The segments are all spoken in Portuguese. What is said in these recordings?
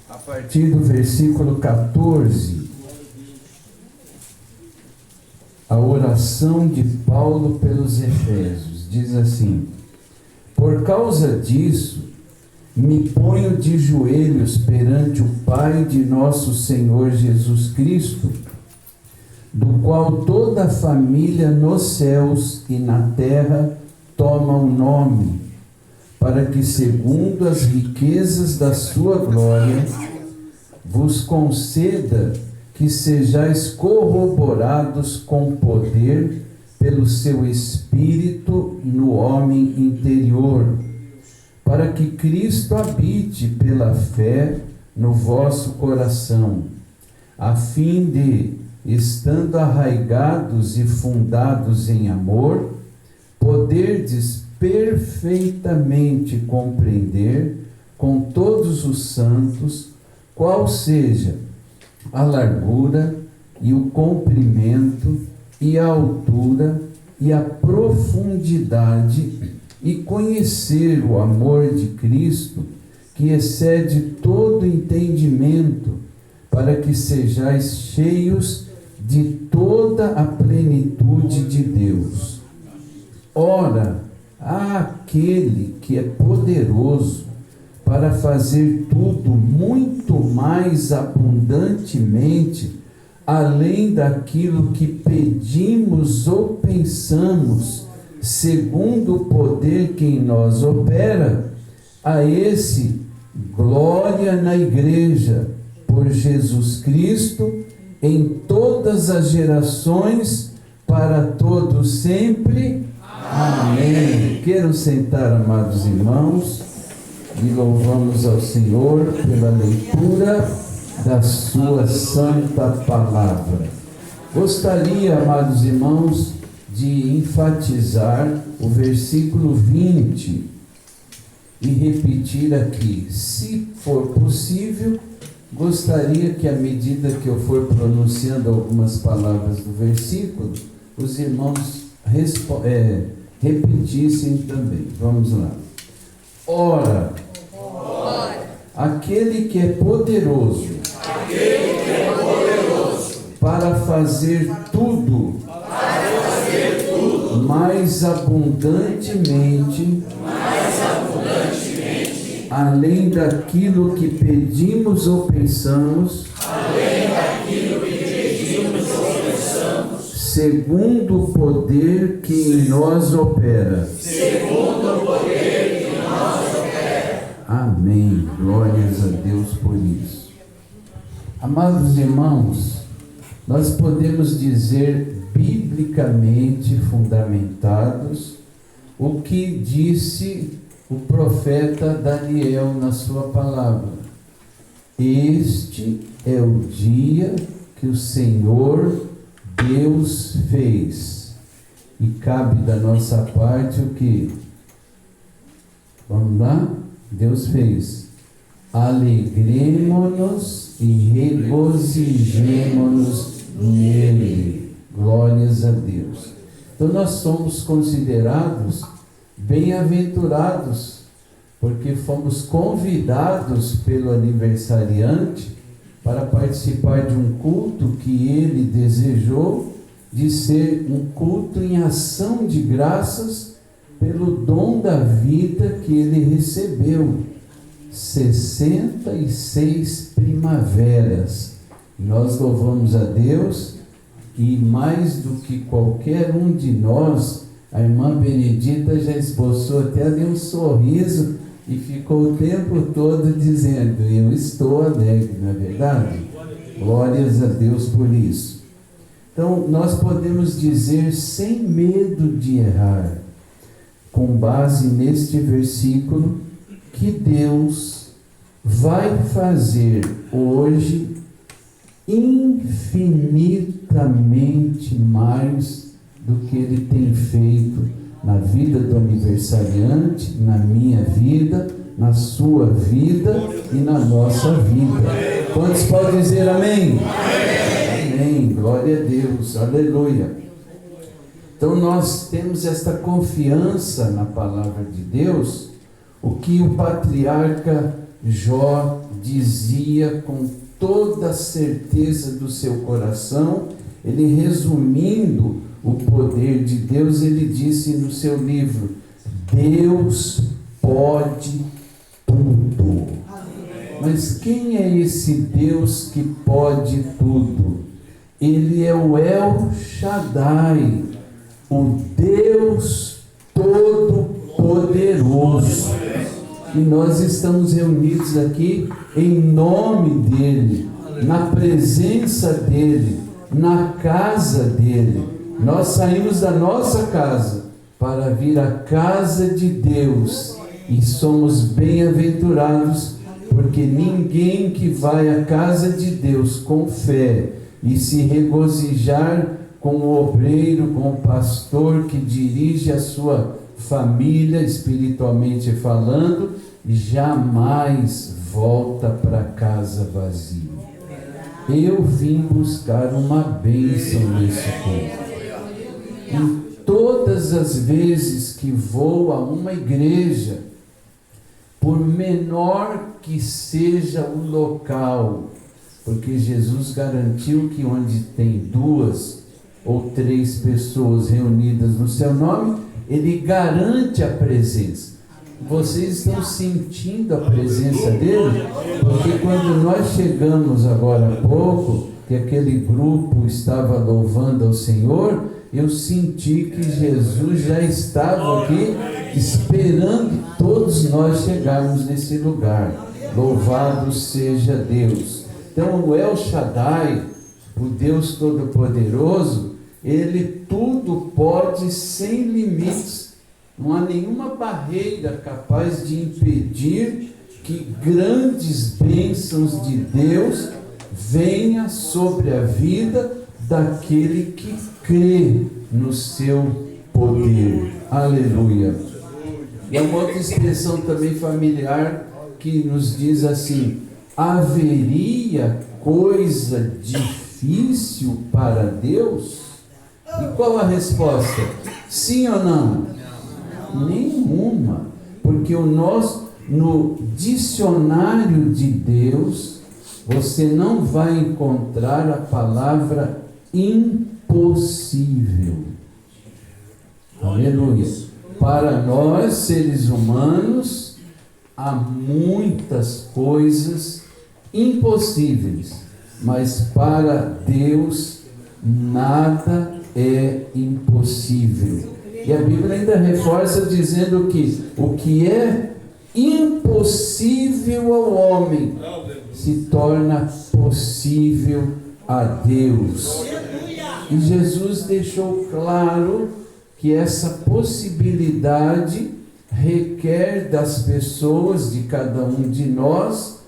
a partir do versículo 14, a oração de Paulo pelos Efésios. Diz assim: por causa disso, me ponho de joelhos perante o Pai de nosso Senhor Jesus Cristo, do qual toda a família nos céus e na terra toma o nome, para que, segundo as riquezas da sua glória, vos conceda que sejais corroborados com poder pelo seu Espírito no homem interior, para que Cristo habite pela fé no vosso coração, a fim de, estando arraigados e fundados em amor, poderdes perfeitamente compreender com todos os santos qual seja a largura e o comprimento e a altura e a profundidade, e conhecer o amor de Cristo, que excede todo entendimento, para que sejais cheios de toda a plenitude de Deus. Ora, há aquele que é poderoso para fazer tudo muito mais abundantemente, além daquilo que pedimos ou pensamos, segundo o poder que em nós opera, a esse glória na Igreja, por Jesus Cristo, em todas as gerações, para todos sempre. Amém. Quero sentar, amados irmãos, e louvamos ao Senhor pela leitura da sua santa palavra. Gostaria, amados irmãos, de enfatizar o versículo 20 e repetir aqui. Se for possível, gostaria que, à medida que eu for pronunciando algumas palavras do versículo, os irmãos repetissem também. Vamos lá. Ora, aquele que é poderoso, para fazer tudo, mais abundantemente, além daquilo que pedimos ou pensamos, segundo o poder que em nós opera. Amém. Glórias a Deus por isso. Amados irmãos, nós podemos dizer biblicamente fundamentados o que disse o profeta Daniel na sua palavra. Este é o dia que o Senhor Deus fez, e cabe da nossa parte o que? Vamos lá? Deus fez. Alegremo-nos e regozijemo-nos nele. Glórias a Deus. Então nós somos considerados bem-aventurados, porque fomos convidados pelo aniversariante para participar de um culto que ele desejou, de ser um culto em ação de graças pelo dom da vida que ele recebeu. 66 primaveras. Nós louvamos a Deus, e mais do que qualquer um de nós, a irmã Benedita já esboçou até ali um sorriso e ficou o tempo todo dizendo: eu estou alegre, não é verdade? Glórias a Deus por isso. Então, nós podemos dizer sem medo de errar, com base neste versículo, que Deus vai fazer hoje infinitamente mais do que Ele tem feito na vida do aniversariante, na minha vida, na sua vida e na nossa vida. Quantos podem dizer amém? Amém. Glória a Deus. Aleluia. Então nós temos esta confiança na palavra de Deus, o que o patriarca Jó dizia com toda a certeza do seu coração, ele resumindo o poder de Deus, ele disse no seu livro: Deus pode tudo. Mas quem é esse Deus que pode tudo? Ele é o El Shaddai, o Deus Todo-Poderoso. E nós estamos reunidos aqui em nome dEle, na presença dEle, na casa dEle. Nós saímos da nossa casa para vir à casa de Deus e somos bem-aventurados, porque ninguém que vai à casa de Deus com fé e se regozijar com o obreiro, com o pastor que dirige a sua família, espiritualmente falando, jamais volta para casa vazio. Eu vim buscar uma bênção nesse tempo. Em todas as vezes que vou a uma igreja, por menor que seja o local, porque Jesus garantiu que onde tem 2 ou 3 pessoas reunidas no seu nome, Ele garante a presença. Vocês estão sentindo a presença dele? Porque quando nós chegamos agora há pouco, que aquele grupo estava louvando ao Senhor, eu senti que Jesus já estava aqui esperando todos nós chegarmos nesse lugar. Louvado seja Deus. Então o El Shaddai, o Deus Todo-Poderoso, Ele tudo pode sem limites. Não há nenhuma barreira capaz de impedir que grandes bênçãos de Deus venha sobre a vida daquele que crê no seu poder. Aleluia. E há uma outra expressão também familiar que nos diz assim: haveria coisa difícil para Deus? E qual a resposta? Sim ou não? Nenhuma. Porque no dicionário de Deus, você não vai encontrar a palavra impossível. Aleluia. Para nós, seres humanos, há muitas coisas impossíveis, mas para Deus nada é impossível. E a Bíblia ainda reforça dizendo que o que é impossível ao homem se torna possível a Deus. E Jesus deixou claro que essa possibilidade requer das pessoas, de cada um de nós,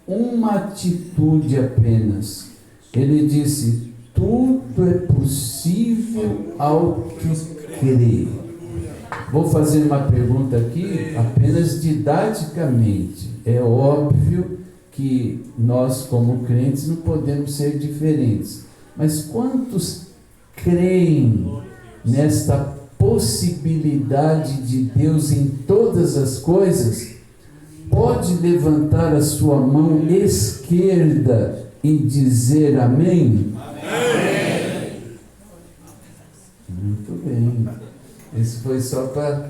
uma atitude apenas. Ele disse: tudo é possível ao que crê. Vou fazer uma pergunta aqui, apenas didaticamente. É óbvio que nós, como crentes, não podemos ser diferentes. Mas quantos creem nesta possibilidade de Deus em todas as coisas? Pode levantar a sua mão esquerda e dizer amém? Amém. Muito bem. Isso foi só para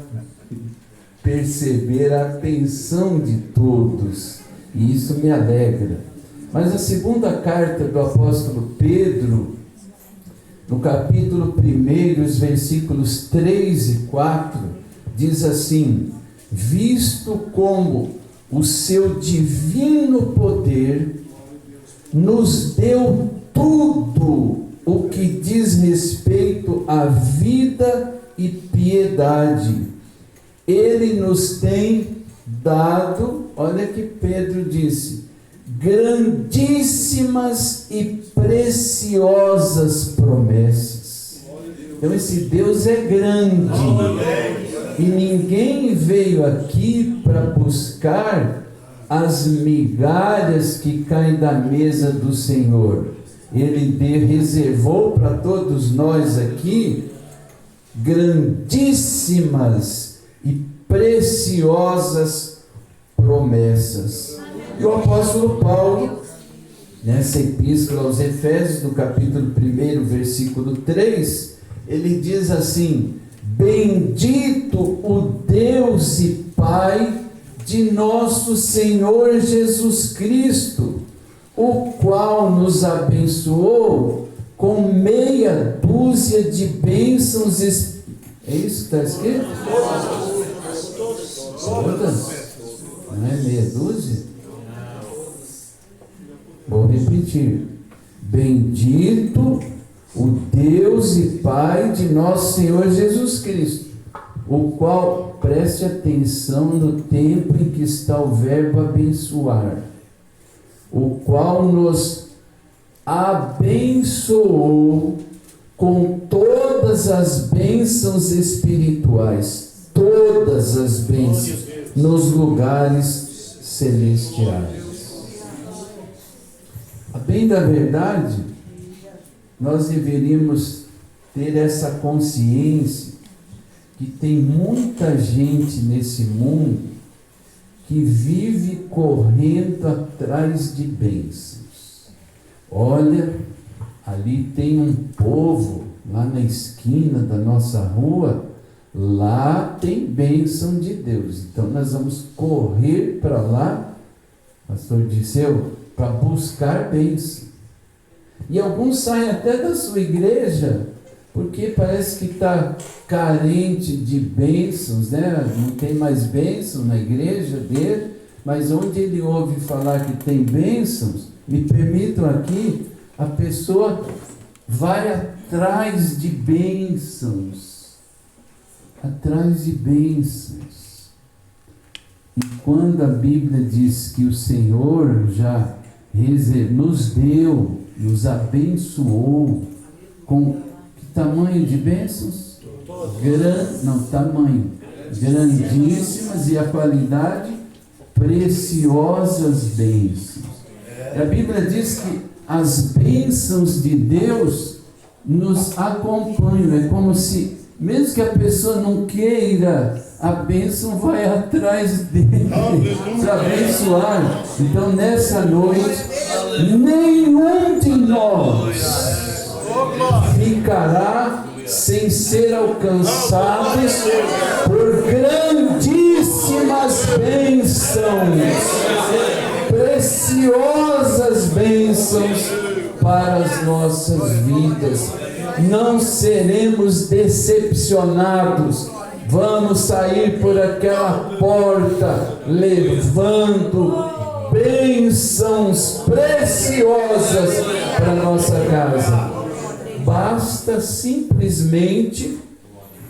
perceber a atenção de todos. E isso me alegra. Mas a segunda carta do apóstolo Pedro, no capítulo 1, os versículos 3 e 4, diz assim: visto como o seu divino poder nos deu tudo o que diz respeito à vida e piedade, Ele nos tem dado, olha que Pedro disse, grandíssimas e preciosas promessas. Então esse Deus é grande. E ninguém veio aqui para buscar as migalhas que caem da mesa do Senhor. Ele reservou para todos nós aqui grandíssimas e preciosas promessas. E o apóstolo Paulo, nessa epístola aos Efésios, no capítulo 1, versículo 3, ele diz assim: bendito o Deus e Pai de nosso Senhor Jesus Cristo, o qual nos abençoou com meia dúzia de bênçãos. É isso que está escrito? Todas? Não é meia dúzia? Vou repetir. Bendito o Deus e Pai de nosso Senhor Jesus Cristo, o qual, preste atenção no tempo em que está o verbo abençoar, o qual nos abençoou com todas as bênçãos espirituais, todas as bênçãos nos lugares celestiais. A bem da verdade, nós deveríamos ter essa consciência que tem muita gente nesse mundo que vive correndo atrás de bênçãos. Olha, ali tem um povo lá na esquina da nossa rua, lá tem bênção de Deus, então nós vamos correr para lá, pastor Disseu, para buscar bênção. E alguns saem até da sua igreja porque parece que está carente de bênçãos, né? Não tem mais bênção na igreja dele, mas onde ele ouve falar que tem bênçãos, me permitam aqui, a pessoa vai atrás de bênçãos, atrás de bênçãos. E quando a Bíblia diz que o Senhor já nos deu, nos abençoou com que tamanho de bênçãos? Tamanho grandíssimas, e a qualidade preciosas bênçãos. A Bíblia diz que as bênçãos de Deus nos acompanham. É como se, mesmo que a pessoa não queira, a bênção vai atrás dele para abençoar. Então, nessa noite, nenhum de nós ficará sem ser alcançados por grandíssimas bênçãos, preciosas bênçãos para as nossas vidas. Não seremos decepcionados. Vamos sair por aquela porta levando bênçãos preciosas para nossa casa. Basta simplesmente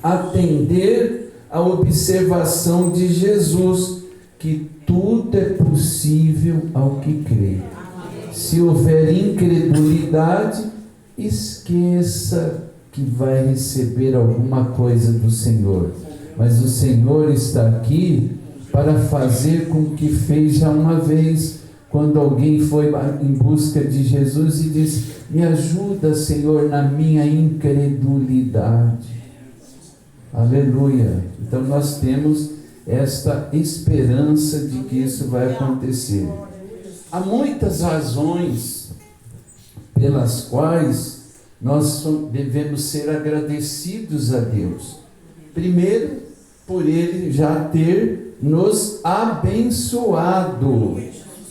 atender à observação de Jesus, que tudo é possível ao que crê. Se houver incredulidade, esqueça que vai receber alguma coisa do Senhor. Mas o Senhor está aqui para fazer com que fez já uma vez, quando alguém foi em busca de Jesus e disse: me ajuda, Senhor, na minha incredulidade. Aleluia. Então nós temos esta esperança de que isso vai acontecer. Há muitas razões pelas quais nós devemos ser agradecidos a Deus. Primeiro, por Ele já ter nos abençoado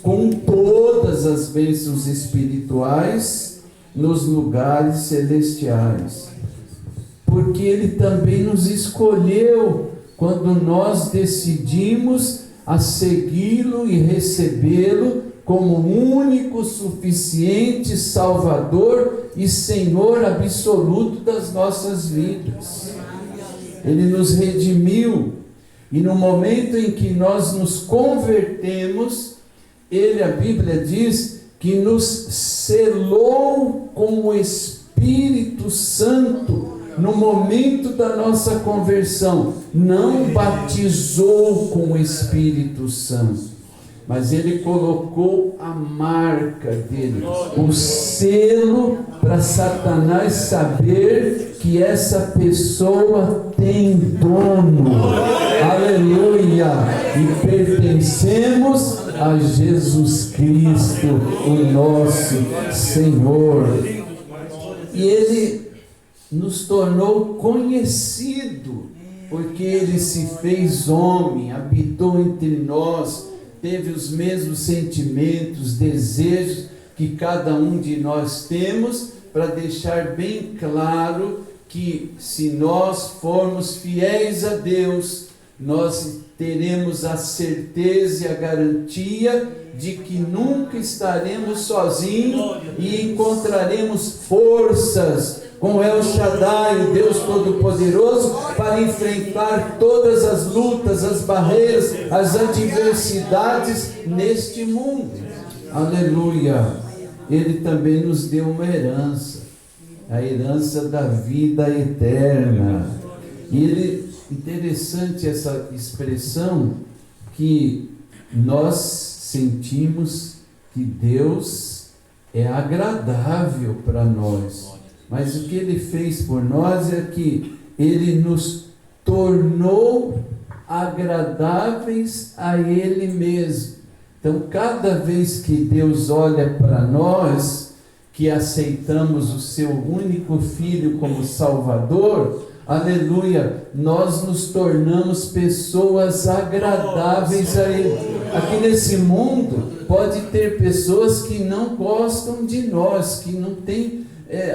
com todas as bênçãos espirituais nos lugares celestiais. Porque Ele também nos escolheu quando nós decidimos a segui-lo e recebê-lo como único, suficiente Salvador e Senhor absoluto das nossas vidas. Ele nos redimiu, e no momento em que nós nos convertemos, Ele, a Bíblia diz, que nos selou com o Espírito Santo no momento da nossa conversão. Não batizou com o Espírito Santo, mas Ele colocou a marca dele, o selo, para Satanás saber que essa pessoa tem dono. Aleluia! E pertencemos a Jesus Cristo, o nosso Senhor. E Ele nos tornou conhecido, porque Ele se fez homem, habitou entre nós, teve os mesmos sentimentos, desejos que cada um de nós temos, para deixar bem claro que se nós formos fiéis a Deus, nós teremos a certeza e a garantia de que nunca estaremos sozinhos e encontraremos forças com El Shaddai, o Deus Todo-Poderoso, para enfrentar todas as lutas, as barreiras, as adversidades neste mundo. Aleluia! Ele também nos deu uma herança, a herança da vida eterna. E interessante essa expressão, que nós sentimos que Deus é agradável para nós, mas o que Ele fez por nós é que Ele nos tornou agradáveis a Ele mesmo. Então, cada vez que Deus olha para nós, que aceitamos o seu único Filho como Salvador, aleluia, nós nos tornamos pessoas agradáveis a Ele. Aqui nesse mundo, pode ter pessoas que não gostam de nós, que não têm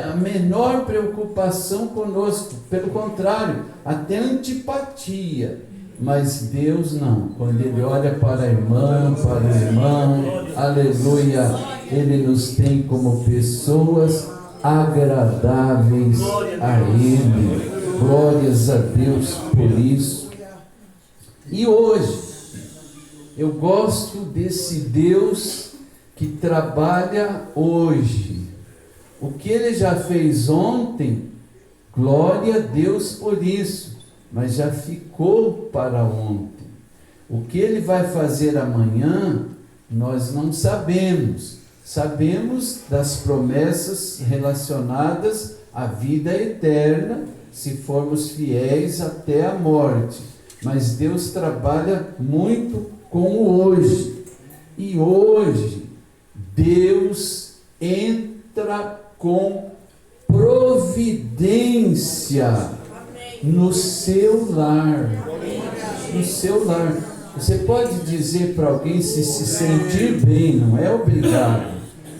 a menor preocupação conosco, pelo contrário, até antipatia. Mas Deus não, quando Ele olha para a irmã, para o irmão, aleluia, Ele nos tem como pessoas agradáveis a Ele. Glórias a Deus por isso. E hoje, eu gosto desse Deus que trabalha hoje. O que Ele já fez ontem, glória a Deus por isso, mas já ficou para ontem. O que Ele vai fazer amanhã, nós não sabemos. Sabemos das promessas relacionadas à vida eterna, se formos fiéis até a morte. Mas Deus trabalha muito com o hoje. E hoje, Deus entra com providência no seu lar. No seu lar. Você pode dizer para alguém se sentir bem, não é obrigado.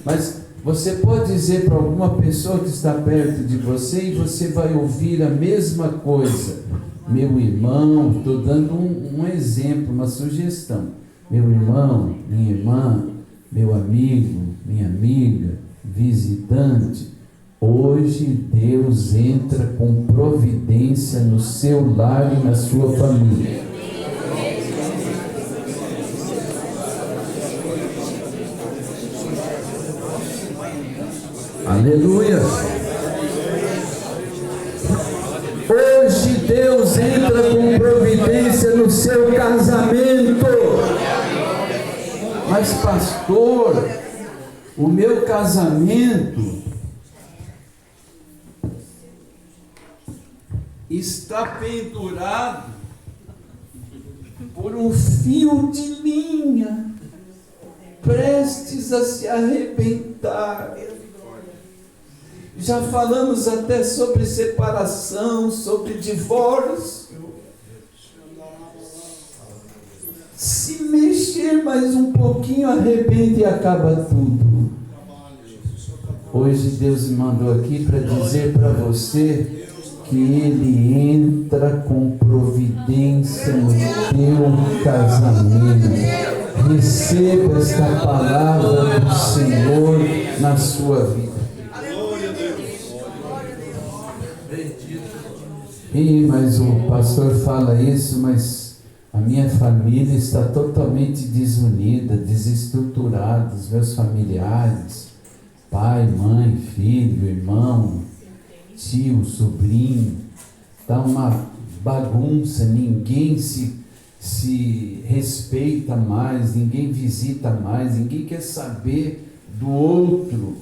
Mas você pode dizer para alguma pessoa que está perto de você e você vai ouvir a mesma coisa. Meu irmão, estou dando um exemplo, uma sugestão. Meu irmão, minha irmã, meu amigo, minha amiga, visitante, hoje Deus entra com providência no seu lar e na sua família. Aleluia! Hoje Deus entra com providência no seu casamento. Mas pastor, o meu casamento está pendurado por um fio de linha, prestes a se arrebentar. Já falamos até sobre separação, sobre divórcio. Se mexer mais um pouquinho, arrebenta e acaba tudo. Hoje Deus me mandou aqui para dizer para você que Ele entra com providência no teu casamento. Receba esta palavra do Senhor na sua vida. Mas o pastor fala isso, mas a minha família está totalmente desunida, desestruturada, os meus familiares, pai, mãe, filho, irmão, tio, sobrinho, está uma bagunça, ninguém se respeita mais, ninguém visita mais, ninguém quer saber do outro.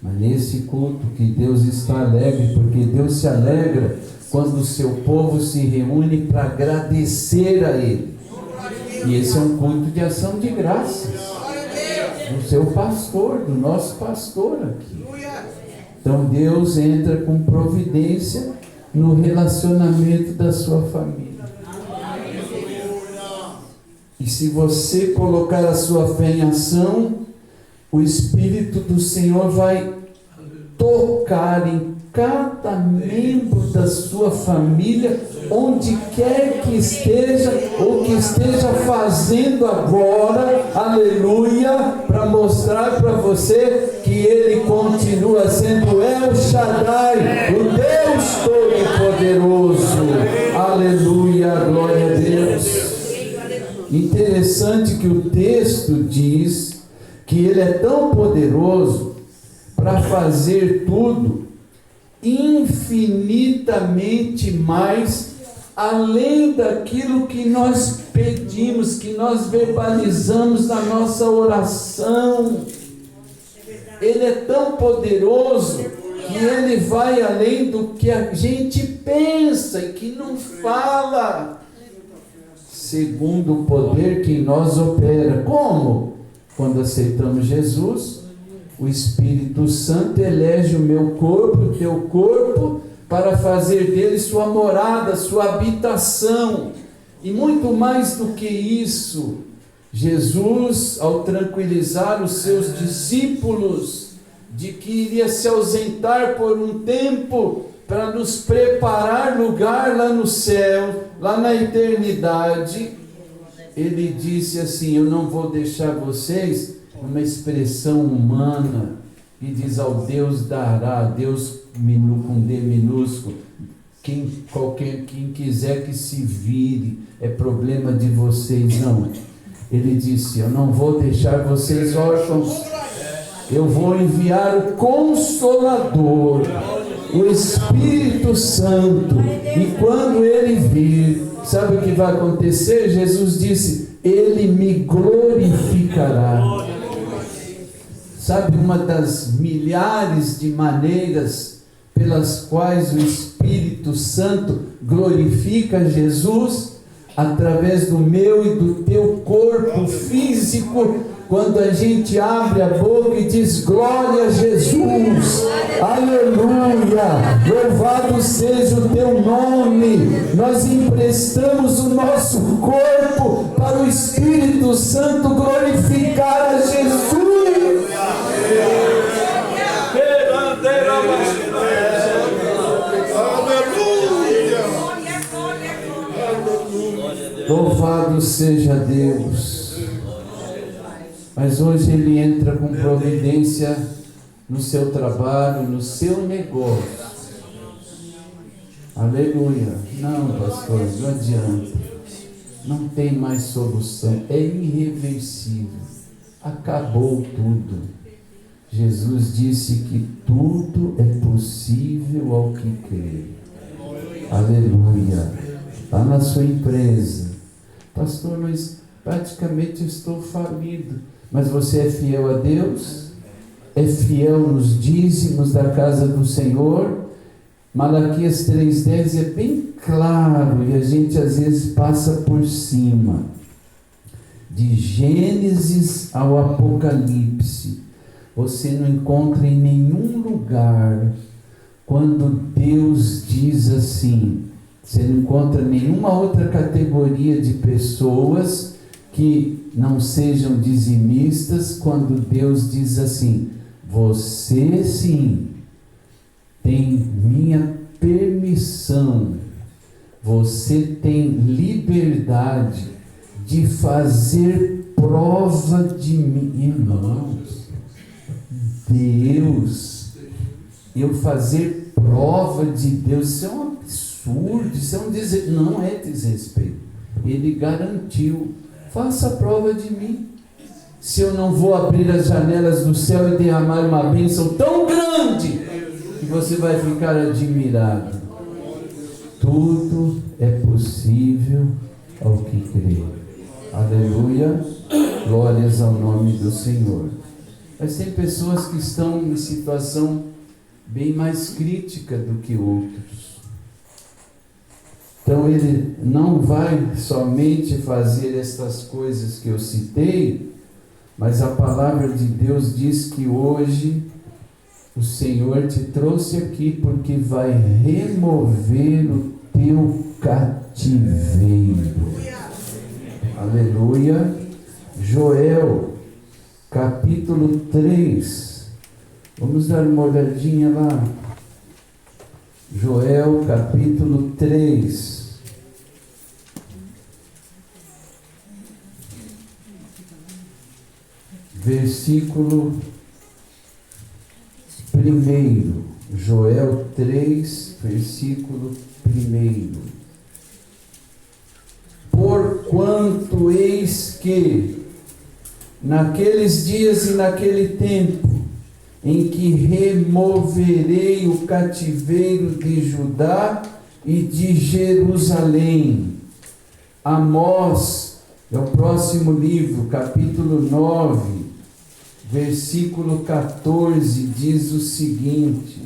Mas nesse culto que Deus está alegre, porque Deus se alegra quando o seu povo se reúne para agradecer a Ele. E esse é um culto de ação de graças do seu pastor, do nosso pastor aqui. Então Deus entra com providência no relacionamento da sua família. E se você colocar a sua fé em ação, o Espírito do Senhor vai tocar em cada membro da sua família, onde quer que esteja, ou que esteja fazendo agora, aleluia, para mostrar para você que Ele continua sendo El Shaddai, o Deus Todo-Poderoso. Aleluia, glória a Deus. Interessante que o texto diz que Ele é tão poderoso para fazer tudo infinitamente mais além daquilo que nós pedimos, que nós verbalizamos na nossa oração. Ele é tão poderoso que Ele vai além do que a gente pensa e que não fala, segundo o poder que em nós opera. Como? Quando aceitamos Jesus, o Espírito Santo elege o meu corpo, o teu corpo, para fazer dele sua morada, sua habitação. E muito mais do que isso, Jesus, ao tranquilizar os seus discípulos de que iria se ausentar por um tempo para nos preparar lugar lá no céu, lá na eternidade, Ele disse assim: eu não vou deixar vocês, uma expressão humana, que diz ao Deus dará, Deus com D minúsculo, quem quiser que se vire, é problema de vocês. Não, Ele disse: eu não vou deixar vocês órfãos, eu vou enviar o Consolador, o Espírito Santo, e quando Ele vir, sabe o que vai acontecer? Jesus disse: Ele me glorificará. Sabe, uma das milhares de maneiras pelas quais o Espírito Santo glorifica Jesus? Através do meu e do teu corpo físico, quando a gente abre a boca e diz glória a Jesus, aleluia, louvado seja o teu nome. Nós emprestamos o nosso corpo para o Espírito Santo glorificar a Jesus. Louvado seja Deus. Mas hoje Ele entra com providência no seu trabalho, no seu negócio. Aleluia. Não, pastor, não adianta. Não tem mais solução. É irreversível. Acabou tudo. Jesus disse que tudo é possível ao que crê. Aleluia. Lá na sua empresa. Pastor, mas praticamente eu estou falido. Mas você é fiel a Deus? É fiel nos dízimos da casa do Senhor? Malaquias 3,10 é bem claro e a gente às vezes passa por cima. De Gênesis ao Apocalipse, você não encontra em nenhum lugar quando Deus diz assim. Você não encontra nenhuma outra categoria de pessoas que não sejam dizimistas quando Deus diz assim: você sim tem minha permissão, você tem liberdade de fazer prova de mim. Irmãos, Deus, eu fazer prova de Deus, isso é um absurdo, isso é não é desrespeito. Ele garantiu: faça a prova de mim. Se eu não vou abrir as janelas do céu e derramar uma bênção tão grande que você vai ficar admirado. Tudo é possível ao que crê. Aleluia, glórias ao nome do Senhor. Mas tem pessoas que estão em situação bem mais crítica do que outros. Então ele não vai somente fazer estas coisas que eu citei, mas a palavra de Deus diz que hoje o Senhor te trouxe aqui porque vai remover o teu cativeiro. Aleluia. Joel, capítulo 3. Vamos dar uma olhadinha lá. Joel, capítulo 3. Versículo 1. Joel 3, versículo 1. Porquanto eis que, naqueles dias e naquele tempo, em que removerei o cativeiro de Judá e de Jerusalém. Amós, é o próximo livro, capítulo 9, versículo 14, diz o seguinte: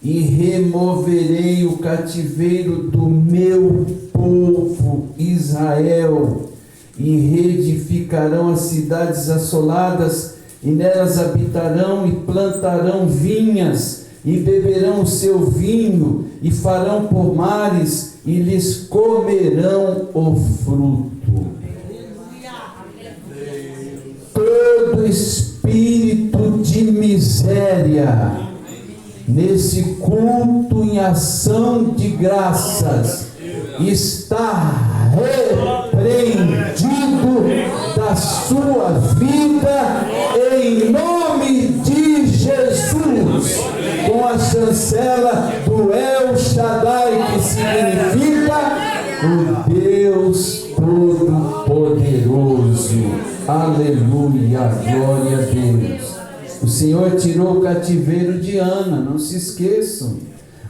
e removerei o cativeiro do meu povo Israel, e reedificarão as cidades assoladas, e nelas habitarão e plantarão vinhas, e beberão o seu vinho, e farão pomares, e lhes comerão o fruto. Todo espírito de miséria, nesse culto em ação de graças, está repreendido da sua vida, em nome de Jesus, com a chancela do El Shaddai, que significa o Deus Todo-Poderoso. Aleluia, glória a Deus. O Senhor tirou o cativeiro de Ana, não se esqueçam.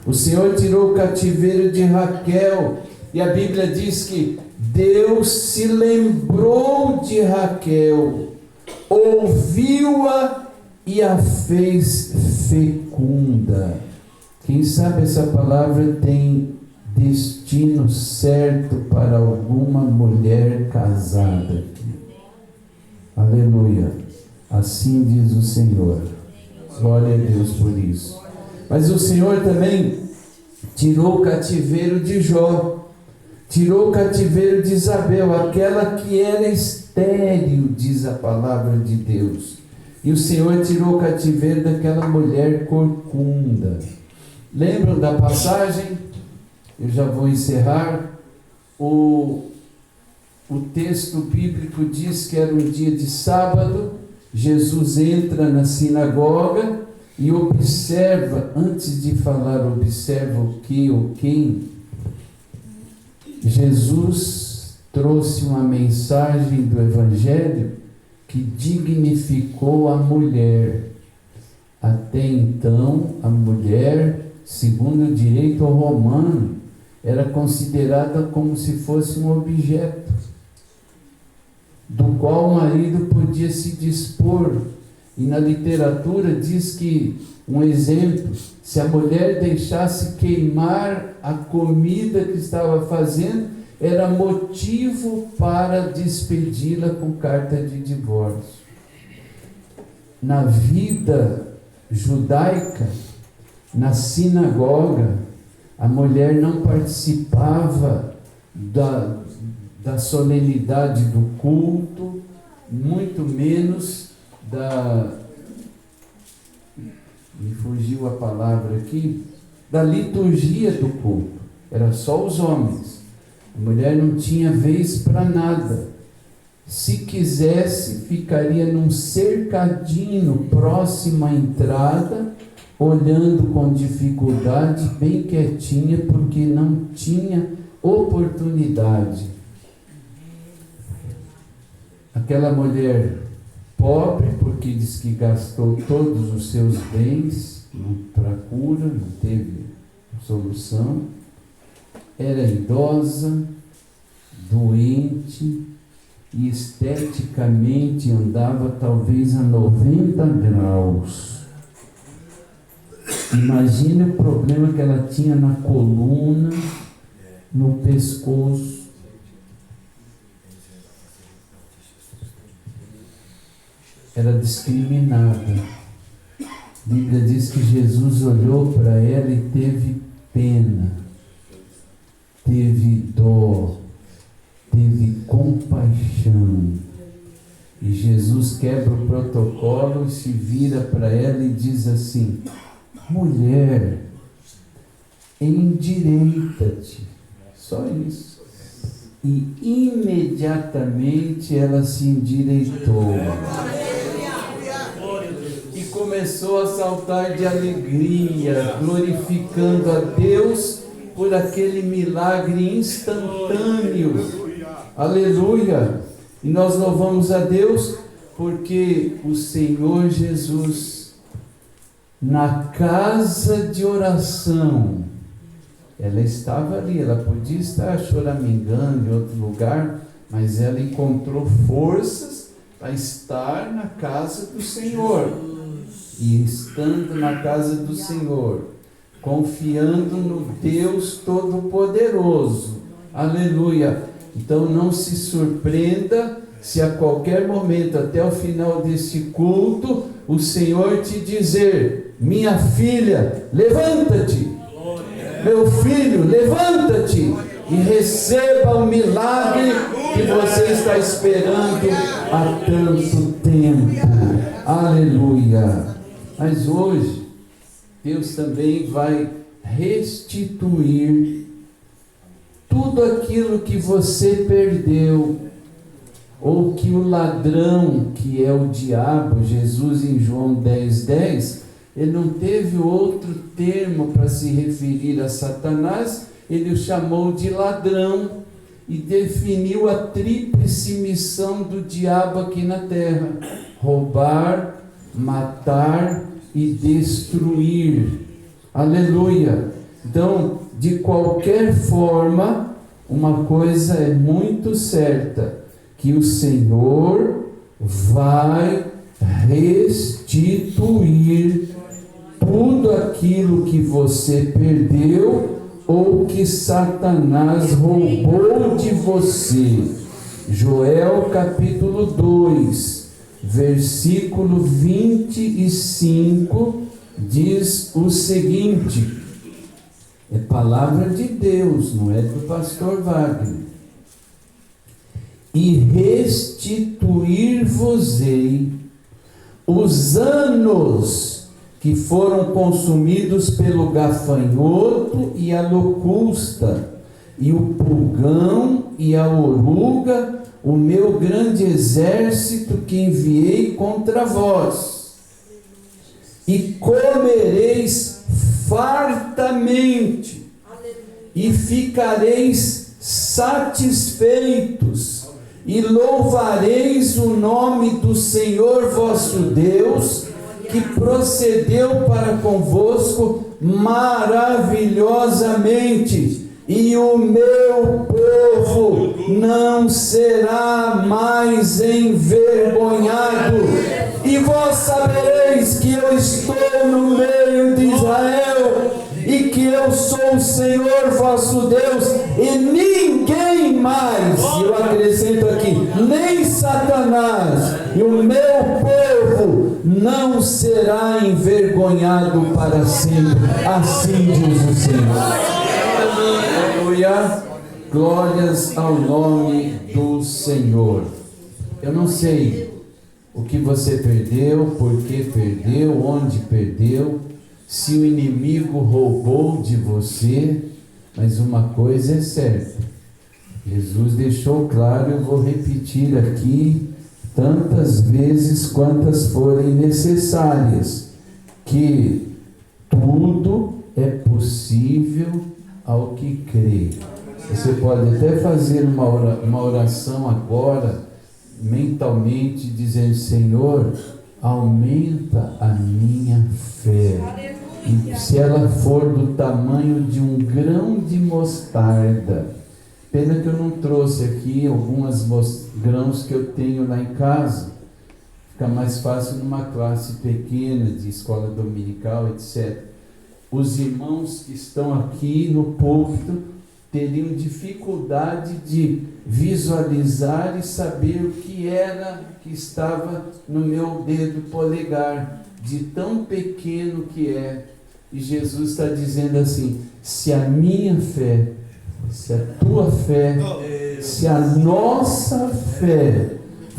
O Senhor tirou o cativeiro de Raquel, e a Bíblia diz que Deus se lembrou de Raquel, ouviu-a e a fez fecunda. Quem sabe essa palavra tem destino certo para alguma mulher casada aqui. Aleluia. Assim diz o Senhor. Glória a Deus por isso. Mas o Senhor também tirou o cativeiro de Jó. Tirou o cativeiro de Isabel, aquela que era estéril, diz a palavra de Deus. E o Senhor tirou o cativeiro daquela mulher corcunda. Lembram da passagem? Eu já vou encerrar. O texto bíblico diz que era um dia de sábado. Jesus entra na sinagoga e observa, antes de falar observa o que ou quem, Jesus trouxe uma mensagem do Evangelho que dignificou a mulher. Até então, a mulher, segundo o direito romano, era considerada como se fosse um objeto, do qual o marido podia se dispor. E na literatura diz que, um exemplo, se a mulher deixasse queimar a comida que estava fazendo, era motivo para despedi-la com carta de divórcio. Na vida judaica, na sinagoga, a mulher não participava da solenidade do culto, muito menos me fugiu a palavra aqui, da liturgia do culto. Era só os homens. A mulher não tinha vez para nada. Se quisesse, ficaria num cercadinho próximo à entrada, olhando com dificuldade, bem quietinha, porque não tinha oportunidade. Aquela mulher pobre, porque diz que gastou todos os seus bens para cura, não teve solução, era idosa, doente e esteticamente andava talvez a 90 graus. Imagine o problema que ela tinha na coluna, no pescoço. Era discriminada. A Bíblia diz que Jesus olhou para ela e teve pena, teve dó, teve compaixão. E Jesus quebra o protocolo e se vira para ela e diz assim: mulher, endireita-te. Só isso. E imediatamente ela se endireitou. E começou a saltar de alegria, glorificando a Deus por aquele milagre instantâneo. Aleluia! E nós louvamos a Deus porque o Senhor Jesus, na casa de oração, ela estava ali, ela podia estar choramingando em outro lugar, mas ela encontrou forças para estar na casa do Senhor. E estando na casa do Senhor, confiando no Deus Todo-Poderoso. Aleluia! Então não se surpreenda se a qualquer momento, até o final desse culto, o Senhor te dizer: minha filha, levanta-te. Meu filho, levanta-te e receba o milagre que você está esperando há tanto tempo. Aleluia! Mas hoje, Deus também vai restituir tudo aquilo que você perdeu, ou que o ladrão, que é o diabo, Jesus em João 10:10, ele não teve outro termo para se referir a Satanás, ele o chamou de ladrão e definiu a tríplice missão do diabo aqui na terra: roubar, matar e destruir. Aleluia! Então, de qualquer forma, uma coisa é muito certa, que o Senhor vai restituir tudo aquilo que você perdeu ou que Satanás roubou de você. Joel capítulo 2, versículo 25, diz o seguinte: é palavra de Deus, não é do pastor Wagner. E restituir-vos-ei os anos que foram consumidos pelo gafanhoto e a locusta, e o pulgão e a oruga, o meu grande exército que enviei contra vós. E comereis fartamente, e ficareis satisfeitos, e louvareis o nome do Senhor vosso Deus, que procedeu para convosco maravilhosamente, e o meu povo não será mais envergonhado. E vós sabereis que eu estou no meio de Israel, e que eu sou o Senhor vosso Deus, e ninguém mais, eu acrescento aqui, nem Satanás, e o meu povo não será envergonhado para sempre. Assim diz o Senhor. Aleluia! Glórias ao nome do Senhor. Eu não sei o que você perdeu, por que perdeu, onde perdeu, se o inimigo roubou de você, mas uma coisa é certa: Jesus deixou claro, eu vou repetir aqui tantas vezes quantas forem necessárias, que tudo é possível ao que crê. Você pode até fazer uma oração agora, mentalmente, dizendo: Senhor, aumenta a minha fé. E se ela for do tamanho de um grão de mostarda, pena que eu não trouxe aqui alguns grãos que eu tenho lá em casa, fica mais fácil numa classe pequena de escola dominical, etc. os irmãos que estão aqui no púlpito teriam dificuldade de visualizar e saber o que era que estava no meu dedo polegar, de tão pequeno que é. E Jesus está dizendo assim: se a minha fé, se a tua fé, se a nossa fé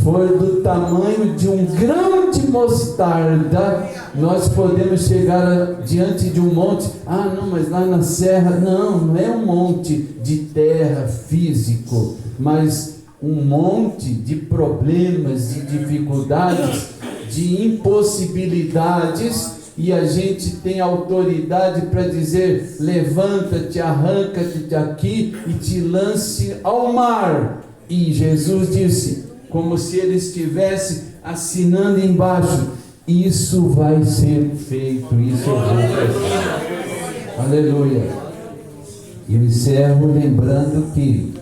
for do tamanho de um grão de mostarda, nós podemos chegar diante de um monte. Ah, não, mas lá na serra, não é um monte de terra físico, mas um monte de problemas, de dificuldades, de impossibilidades, e a gente tem autoridade para dizer: levanta-te, arranca-te daqui e te lance ao mar. E Jesus disse, como se ele estivesse assinando embaixo: isso vai ser feito, isso eu vou fazer. Aleluia. E eu encerro lembrando que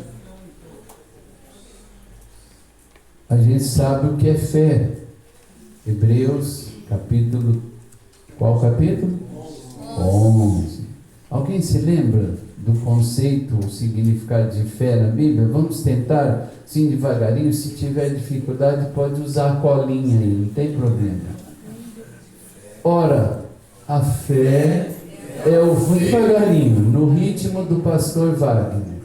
a gente sabe o que é fé. Hebreus capítulo, qual capítulo? 11. Alguém se lembra do conceito, o significado de fé na Bíblia? Vamos tentar, sim, devagarinho. Se tiver dificuldade, pode usar a colinha aí, não tem problema. Ora, a fé é o... devagarinho, no ritmo do pastor Wagner.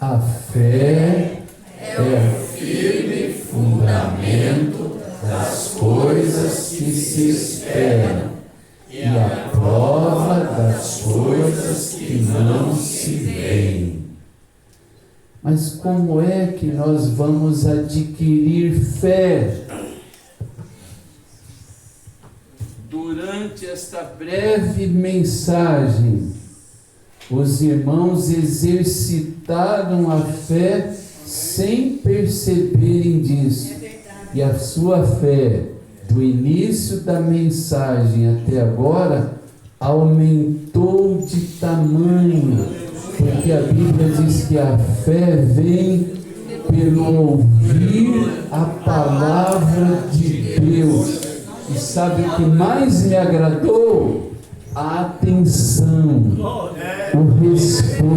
A fé é o firme fundamento das coisas que se esperam e a prova das coisas que não se veem. Mas como é que nós vamos adquirir fé? Durante esta breve mensagem, os irmãos exercitaram a fé sem perceberem disso. E a sua fé, do início da mensagem até agora, aumentou de tamanho, porque a Bíblia diz que a fé vem pelo ouvir a palavra de Deus. E sabe o que mais me agradou? A atenção, o respeito,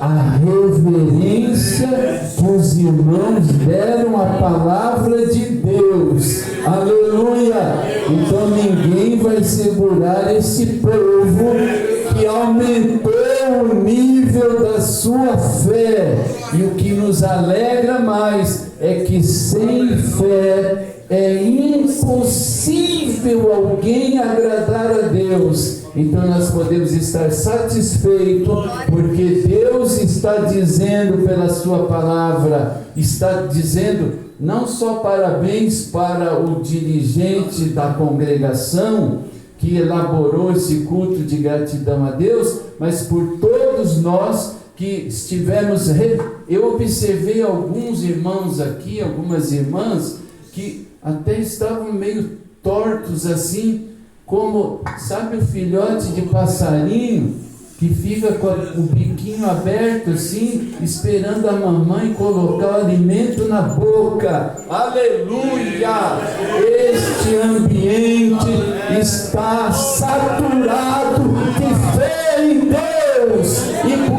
a reverência que os irmãos deram à palavra de Deus. Aleluia! Então ninguém vai segurar esse povo que aumentou o nível da sua fé. E o que nos alegra mais é que sem fé é impossível alguém agradar a Deus. Então nós podemos estar satisfeitos, porque Deus está dizendo pela sua palavra, está dizendo não só parabéns para o dirigente da congregação que elaborou esse culto de gratidão a Deus, mas por todos nós que estivemos... Eu observei alguns irmãos aqui, algumas irmãs, que até estavam meio tortos assim, como, sabe, o filhote de passarinho que fica com o biquinho aberto assim, esperando a mamãe colocar o alimento na boca. Aleluia! Este ambiente está saturado de fé em Deus, e